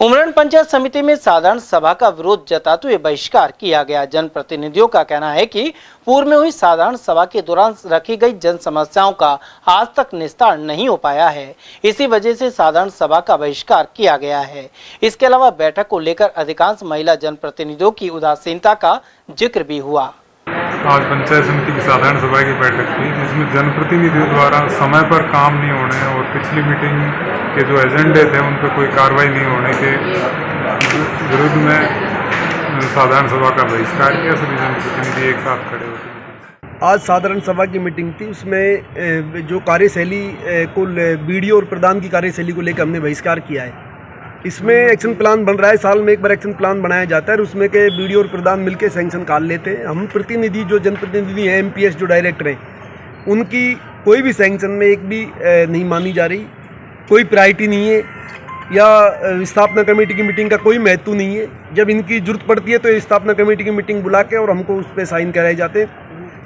उमरन पंचायत समिति में साधारण सभा का विरोध जताते हुए बहिष्कार किया गया। जनप्रतिनिधियों का कहना है कि पूर्व में हुई साधारण सभा के दौरान रखी गई जन समस्याओं का आज तक निस्तारण नहीं हो पाया है। इसी वजह से साधारण सभा का बहिष्कार किया गया है। इसके अलावा बैठक को लेकर अधिकांश महिला जनप्रतिनिधियों की उदासीनता का जिक्र भी हुआ। आज पंचायत समिति की साधारण सभा की बैठक थी, जिसमें जनप्रतिनिधियों द्वारा समय पर काम नहीं होने और पिछली मीटिंग के जो एजेंडे थे उन पर कोई कार्रवाई नहीं होने के विरुद्ध में साधारण सभा का बहिष्कार किया। सभी जनप्रतिनिधि एक साथ खड़े होते। आज साधारण सभा की मीटिंग थी, उसमें जो कार्यशैली कुल बीडीओ और प्रधान की कार्यशैली को लेकर हमने बहिष्कार किया है। इसमें एक्शन प्लान बन रहा है, साल में एक बार एक्शन प्लान बनाया जाता है और उसमें के बीडीओ और प्रधान मिलकर सैंक्शन कर लेते हैं। हम प्रतिनिधि जो जनप्रतिनिधि हैं, एमपीएस जो डायरेक्टर हैं, उनकी कोई भी सैंक्शन में एक भी नहीं मानी जा रही। कोई प्रायोरिटी नहीं है या स्थापना कमेटी की मीटिंग का कोई महत्व नहीं है। जब इनकी जरूरत पड़ती है तो स्थापना कमेटी की मीटिंग बुला के और हमको उस पर साइन कराए जाते हैं,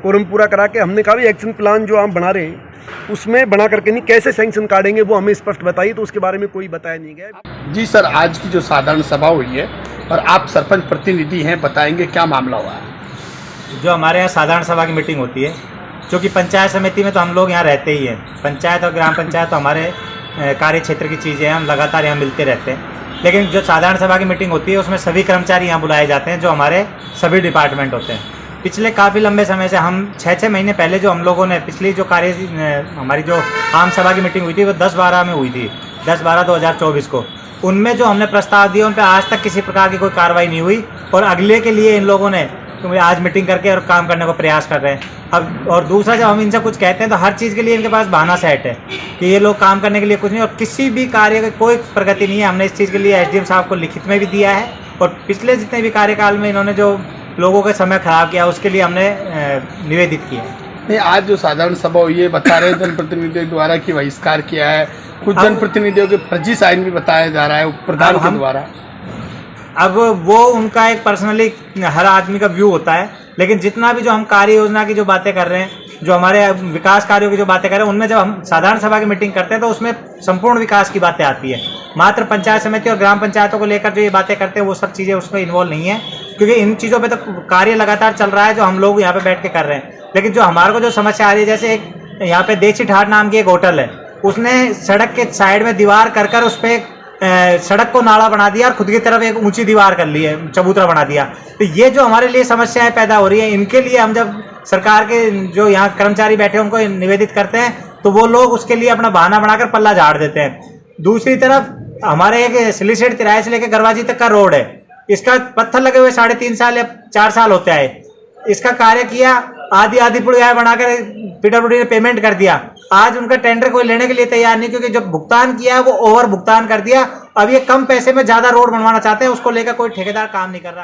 कोरम पूरा करा के। हमने कहा भी एक्शन प्लान जो हम बना रहे हैं उसमें बना करके नहीं, कैसे सैंक्शन काटेंगे वो हमें स्पष्ट बताइए, तो उसके बारे में कोई बताया नहीं गया। जी सर, आज की जो साधारण सभा हुई है और आप सरपंच प्रतिनिधि हैं, बताएंगे क्या मामला हुआ है। जो हमारे यहाँ साधारण सभा की मीटिंग होती है, क्योंकि पंचायत समिति में तो हम लोग यहाँ रहते ही हैं, पंचायत और ग्राम पंचायत तो हमारे कार्य क्षेत्र की चीज़ें हैं, हम लगातार यहाँ मिलते रहते हैं। लेकिन जो साधारण सभा की मीटिंग होती है उसमें सभी कर्मचारी यहाँ बुलाए जाते हैं, जो हमारे सभी डिपार्टमेंट होते हैं। पिछले काफ़ी लंबे समय से हम 6-6 महीने पहले जो हम लोगों ने पिछली जो हमारी जो आम सभा की मीटिंग हुई थी वो 10/12 में हुई थी, 10/12/2024 को। उनमें जो हमने प्रस्ताव दिए उन पर आज तक किसी प्रकार की कोई कार्रवाई नहीं हुई और अगले के लिए इन लोगों ने आज मीटिंग करके और काम करने को प्रयास कर रहे हैं। अब और दूसरा, जब हम इनसे कुछ कहते हैं तो हर चीज़ के लिए इनके पास बहाना सेट है कि ये लोग काम करने के लिए कुछ नहीं, और किसी भी कार्य की कोई प्रगति नहीं है। हमने इस चीज़ के लिए एसडीएम साहब को लिखित में भी दिया है और पिछले जितने भी कार्यकाल में इन्होंने जो लोगों का समय खराब किया उसके लिए हमने निवेदित किया है। नहीं, आज जो साधारण सभा हुई है, बता रहे जनप्रतिनिधियों द्वारा कि बहिष्कार किया है, कुछ जनप्रतिनिधियों के फर्जी साइन भी बताया जा रहा है प्रधान के द्वारा। अब वो उनका एक पर्सनली हर आदमी का व्यू होता है, लेकिन जितना भी जो हम कार्य योजना की जो बातें कर रहे हैं, जो हमारे विकास कार्यों की जो बातें कर रहे हैं, उनमें जब हम साधारण सभा की मीटिंग करते हैं तो उसमें संपूर्ण विकास की बातें आती है। मात्र पंचायत समिति और ग्राम पंचायतों को लेकर जो ये बातें करते हैं वो सब चीज़ें उसमें इन्वॉल्व नहीं है, क्योंकि इन चीज़ों पे तो कार्य लगातार चल रहा है जो हम लोग यहाँ पे बैठ के कर रहे हैं। लेकिन जो हमारे को जो समस्या आ रही है, जैसे एक यहाँ पे देसी ठाट नाम की एक होटल है, उसने सड़क के साइड में दीवार कर उस पर सड़क को नाला बना दिया और खुद की तरफ एक ऊंची दीवार कर ली है, चबूतरा बना दिया। तो ये जो हमारे लिए समस्याएं पैदा हो रही है, इनके लिए हम जब सरकार के जो यहाँ कर्मचारी बैठे उनको निवेदित करते हैं तो वो लोग उसके लिए अपना बहाना बनाकर पल्ला झाड़ देते हैं। दूसरी तरफ हमारे एक सिलीसेट तिराहे से लेकर गरवाजी तक का रोड है, इसका पत्थर लगे हुए 3.5 साल या 4 साल होते आए। इसका कार्य किया, आधी पुलिया बनाकर पीडब्ल्यूडी ने पेमेंट कर दिया। आज उनका टेंडर कोई लेने के लिए तैयार नहीं, क्योंकि जो भुगतान किया है वो ओवर भुगतान कर दिया। अब ये कम पैसे में ज़्यादा रोड बनवाना चाहते हैं, उसको लेकर कोई ठेकेदार काम नहीं कर रहा।